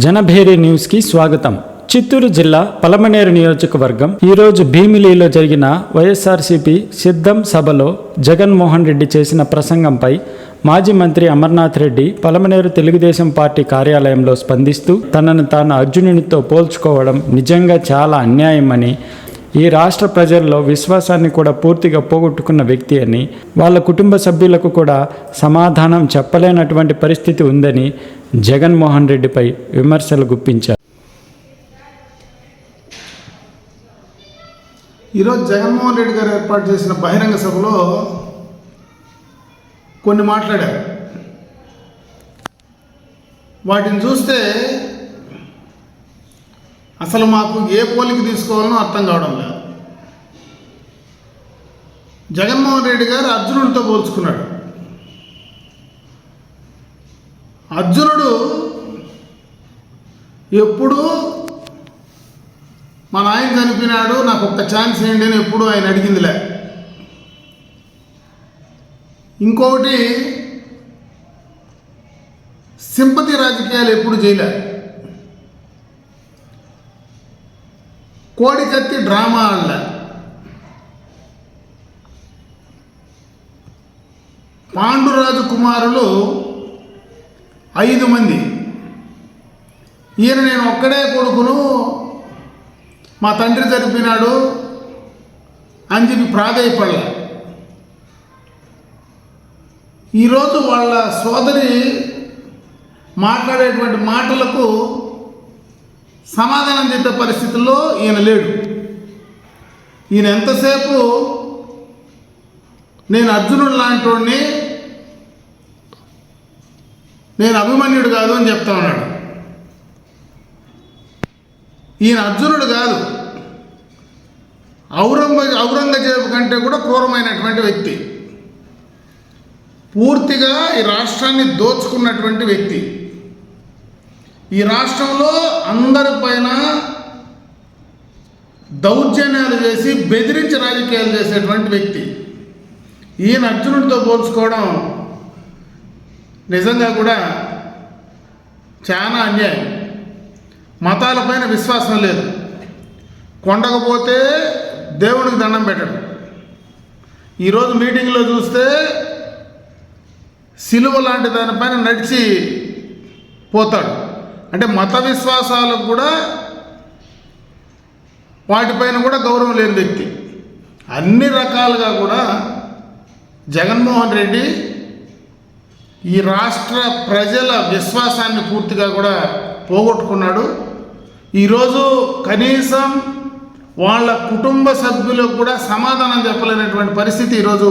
Janabheri news కి స్వాగతం. చిత్తూరు జిల్లా పలమనేరు నియోజకవర్గం ఈరోజు భీమిలిలో జరిగిన వైఎస్ఆర్సీపీ సిద్ధం సభలో జగన్మోహన్ రెడ్డి చేసిన ప్రసంగంపై మాజీ మంత్రి అమర్నాథ్ రెడ్డి పలమనేరు తెలుగుదేశం పార్టీ కార్యాలయంలో స్పందిస్తూ తనను తాను అర్జునునితో పోల్చుకోవడం నిజంగా చాలా అన్యాయమని, ఈ రాష్ట్ర ప్రజల్లో విశ్వాసాన్ని కూడా పూర్తిగా పోగొట్టుకున్న వ్యక్తి అని, వాళ్ళ కుటుంబ సభ్యులకు కూడా సమాధానం చెప్పలేనటువంటి పరిస్థితి ఉందని జగన్మోహన్ రెడ్డిపై విమర్శలు గుప్పించారు. ఈరోజు జగన్మోహన్ రెడ్డి గారు ఏర్పాటు చేసిన బహిరంగ సభలో కొన్ని మాట్లాడారు. వాటిని చూస్తే అసలు మాకు ఏ పోలిక తీసుకోవాలనో అర్థం కావడం లేదు. జగన్మోహన్ రెడ్డి గారు అర్జునుడితో పోల్చుకున్నాడు. అర్జునుడు ఎప్పుడు మా నాయన చనిపోయినాడు, నాకు ఒక్క ఛాన్స్ ఏంటి అని ఎప్పుడు ఆయన అడిగిందిలే. ఇంకొకటి, సింపతి రాజకీయాలు ఎప్పుడు చేయలే. కోడికత్తి డ్రామా ఆడలే. పాండురాజు కుమారులు 5 మంది. ఈయన నేను ఒక్కడే కొడుకును, మా తండ్రి చనిపోయినాడు అని చెప్పి ప్రాధేయపడలే. ఈరోజు వాళ్ళ సోదరి మాట్లాడేటువంటి మాటలకు సమాధానం చెప్పే పరిస్థితుల్లో ఈయన లేడు. ఈయన ఎంతసేపు నేను అర్జునుడు లాంటి, నేను అభిమన్యుడు కాదు అని చెప్తా ఉన్నాడు. ఈయన అర్జునుడు కాదు, ఔరంగజేబు కంటే కూడా క్రూరమైనటువంటి వ్యక్తి. పూర్తిగా ఈ రాష్ట్రాన్ని దోచుకున్నటువంటి వ్యక్తి. ఈ రాష్ట్రంలో అందరిపైన దౌర్జన్యాలు చేసి బెదిరించి రాజకీయాలు చేసేటువంటి వ్యక్తి. ఈయన అర్జునుడితో పోల్చుకోవడం నిజంగా కూడా చాలా అన్యాయం. మతాలపైన విశ్వాసం లేదు. కొండకపోతే దేవునికి దండం పెట్టడం. ఈరోజు మీటింగ్లో చూస్తే సిలువ లాంటి దానిపైన నడిచి పోతాడు. అంటే మత విశ్వాసాలకు కూడా వాటిపైన కూడా గౌరవం లేని వ్యక్తి. అన్ని రకాలుగా కూడా జగన్మోహన్ రెడ్డి ఈ రాష్ట్ర ప్రజల విశ్వాసాన్ని పూర్తిగా కూడా పోగొట్టుకున్నాడు. ఈరోజు కనీసం వాళ్ళ కుటుంబ సభ్యులకు కూడా సమాధానం చెప్పలేనటువంటి పరిస్థితి ఈరోజు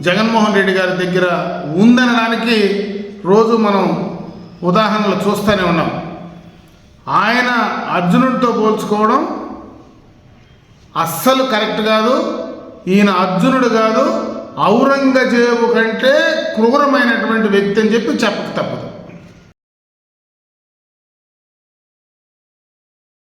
జగన్మోహన్ రెడ్డి గారి దగ్గర ఉందనడానికి రోజు మనం ఉదాహరణలు చూస్తూనే ఉన్నాం. ఆయన అర్జునుడితో పోల్చుకోవడం అస్సలు కరెక్ట్ కాదు. ఈయన అర్జునుడు కాదు, ఔరంగజేబు కంటే క్రూరమైనటువంటి వ్యక్తి అని చెప్పి చెప్పక తప్పదు.